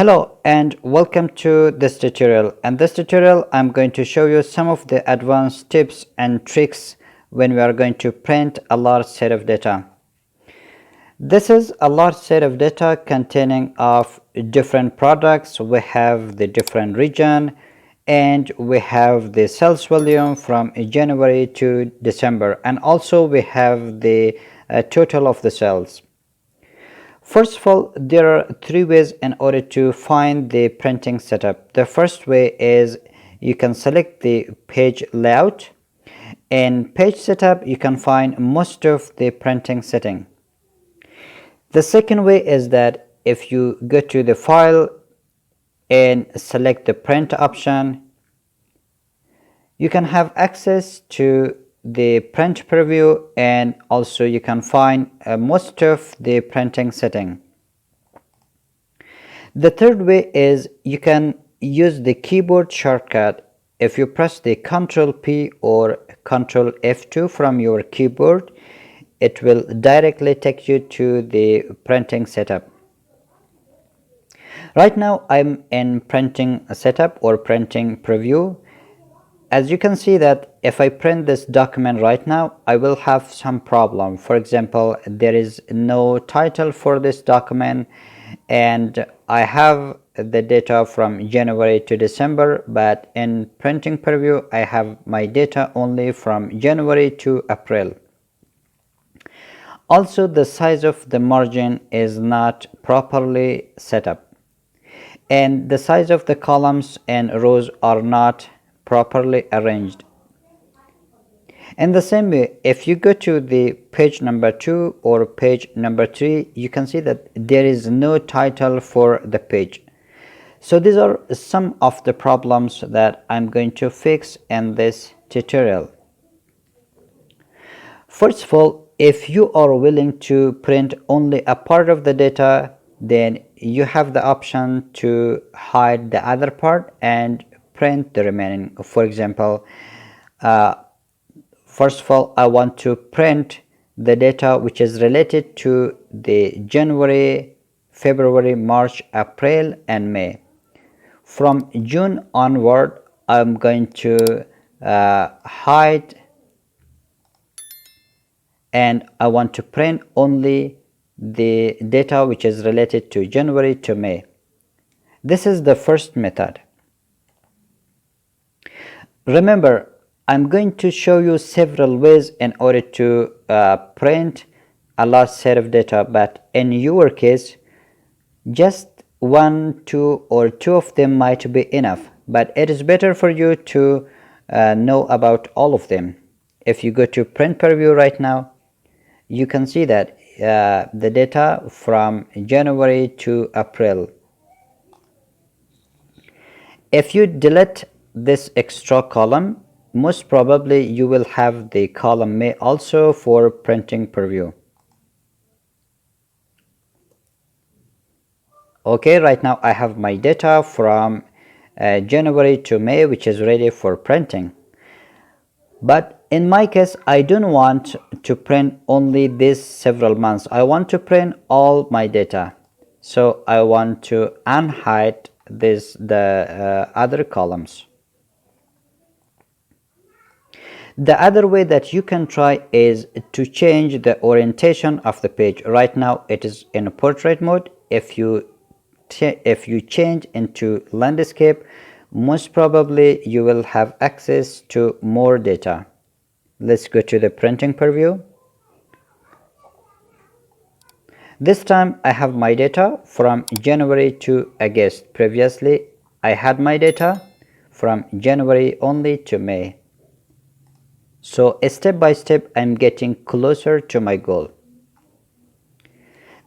Hello and welcome to this tutorial. In this tutorial I'm going to show you some of the advanced tips and tricks when we are going to print a large set of data. This is a large set of data containing of different products. We have the different region and we have the sales volume from January to December, and also we have the total of the sales. First of all, there are three ways in order to find the printing setup. The first way is you can select the page layout. In page setup, you can find most of the printing setting. The second way is that if you go to the file and select the print option, you can have access to the print preview, and also you can find most of the printing setting. The third way is you can use the keyboard shortcut. If you press the Ctrl P or Ctrl F2 from your keyboard, it will directly take you to the printing setup. Right now I'm in printing setup or printing preview. As you can see that if I print this document right now, I will have some problem. For example, there is no title for this document and I have the data from January to December, but in printing preview I have my data only from January to April. Also, the size of the margin is not properly set up, and the size of the columns and rows are not properly arranged. In the same way, if you go to the page number 2 or page number 3, you can see that there is no title for the page. So these are some of the problems that I'm going to fix in this tutorial. First of all, if you are willing to print only a part of the data, then you have the option to hide the other part and print the remaining. For example, first of all, I want to print the data which is related to the January, February, March, April and May. From June onward, I'm going to hide, and I want to print only the data which is related to January to May. This is the first method. Remember, I'm going to show you several ways in order to print a large set of data, but in your case, just one, two, or two of them might be enough, but it is better for you to know about all of them. If you go to print preview right now, you can see that the data from January to April. If you delete this extra column, most probably you will have the column May also for printing preview. Okay, right now I have my data from January to May, which is ready for printing. But in my case, I don't want to print only these several months. I want to print all my data. So I want to unhide the other columns. The other way that you can try is to change the orientation of the page. Right now it is in portrait mode. If you change into landscape, most probably you will have access to more data. Let's go to the printing preview. This time I have my data from January to August. Previously I had my data from January only to May. So step by step I'm getting closer to my goal.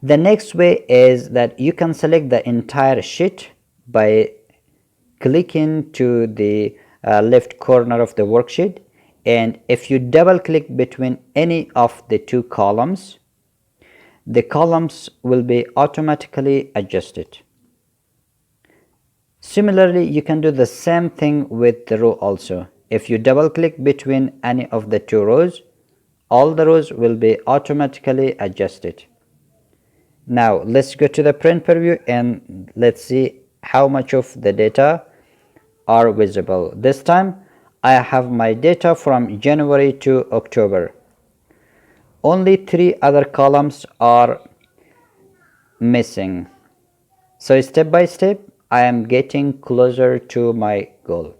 The next way is that you can select the entire sheet by clicking to the left corner of the worksheet, and if you double click between any of the two columns, the columns will be automatically adjusted. Similarly, you can do the same thing with the row also. If you double click between any of the two rows, all the rows will be automatically adjusted. Now let's go to the print preview and let's see how much of the data are visible. This time I have my data from January to October. Only 3 other columns are missing. So step by step I am getting closer to my goal.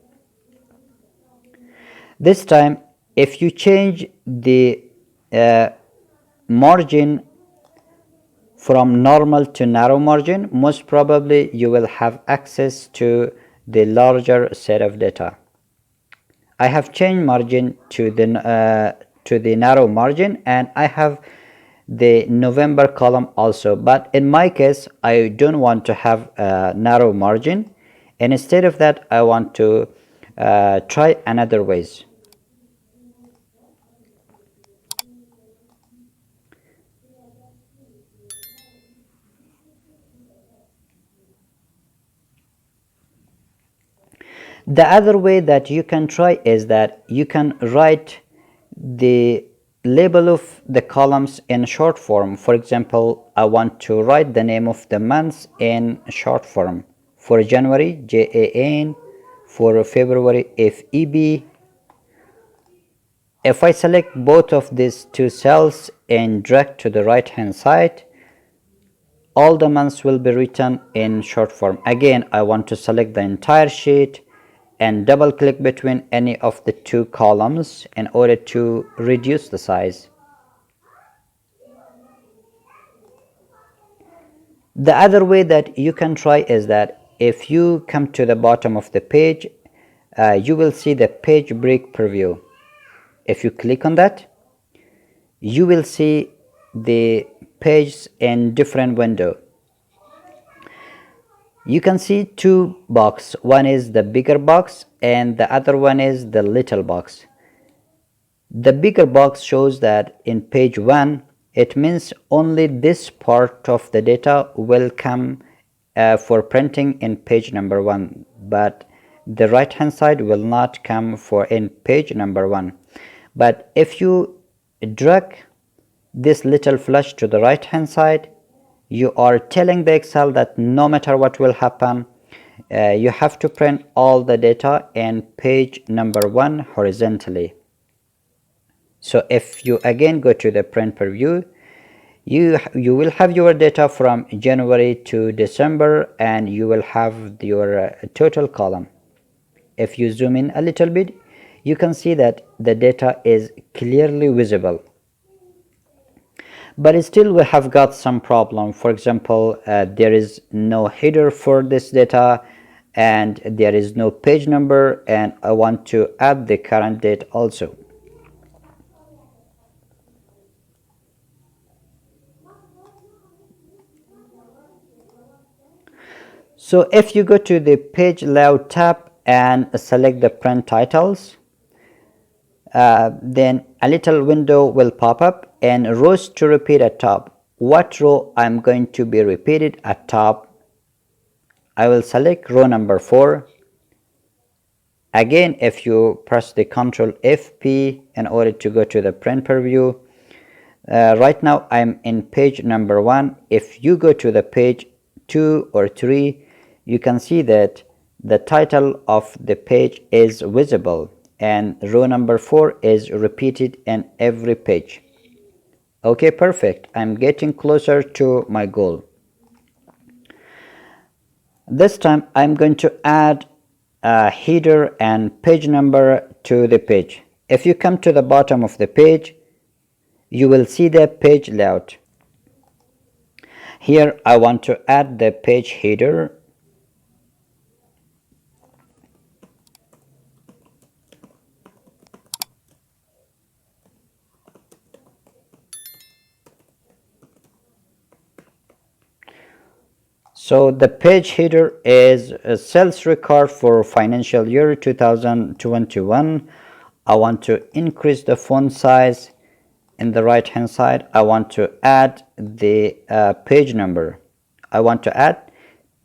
This time if you change the margin from normal to narrow margin, most probably you will have access to the larger set of data. I have changed margin to the narrow margin, and I have the November column also, but in my case I don't want to have a narrow margin, and instead of that I want to try another ways. The other way that you can try is that you can write the label of the columns in short form. For example, I want to write the name of the month in short form. For January, JAN. For February, FEB. If I select both of these two cells and drag to the right hand side, all the months will be written in short form. Again, I want to select the entire sheet and double click between any of the two columns in order to reduce the size. The other way that you can try is that if you come to the bottom of the page, you will see the page break preview. If you click on that, you will see the page in different window. You can see two boxes. One is the bigger box and the other one is the little box. The bigger box shows that in page 1, it means only this part of the data will come for printing in page number 1, but the right hand side will not come for in page number 1. But if you drag this little flash to the right hand side, you are telling the Excel that no matter what will happen, you have to print all the data in page number 1 horizontally. So if you again go to the print preview, you will have your data from January to December, and you will have your total column. If you zoom in a little bit, you can see that the data is clearly visible. But still we have got some problem. For example, there is no header for this data, and there is no page number, and I want to add the current date also. So if you go to the page layout tab and select the print titles, then a little window will pop up and rows to repeat at top. What row I'm going to be repeated at top? I will select row number 4. Again, if you press the Ctrl FP in order to go to the print preview, right now I'm in page number 1. If you go to the page 2 or 3, you can see that the title of the page is visible and row number 4 is repeated in every page. Okay, perfect. I'm getting closer to my goal. This time I'm going to add a header and page number to the page. If you come to the bottom of the page, you will see the page layout. Here I want to add the page header. So the page header is a sales record for financial year 2021. I want to increase the font size. In the right hand side, I want to add the page number. I want to add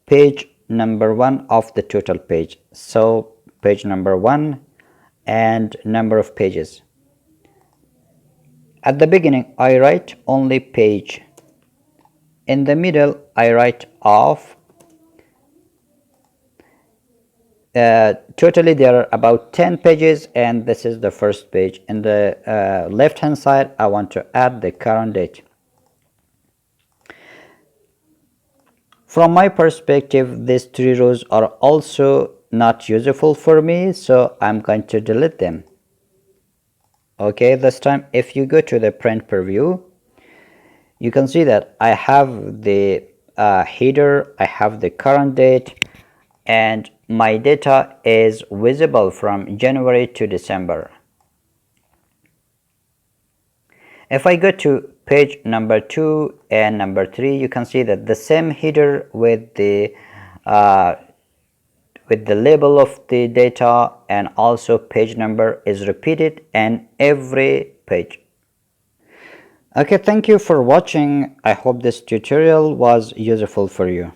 page number 1 of the total page. So page number 1 and number of pages. At the beginning, I write only page. In the middle, I write off, Totally there are about 10 pages, and this is the first page. In the left hand side, I want to add the current date. From my perspective, these three rows are also not useful for me, so I'm going to delete them. Okay, this time if you go to the print preview, you can see that I have the header, I have the current date, and my data is visible from January to December. If I go to page number 2 and number 3, you can see that the same header with the label of the data and also page number is repeated in every page. Okay, thank you for watching. I hope this tutorial was useful for you.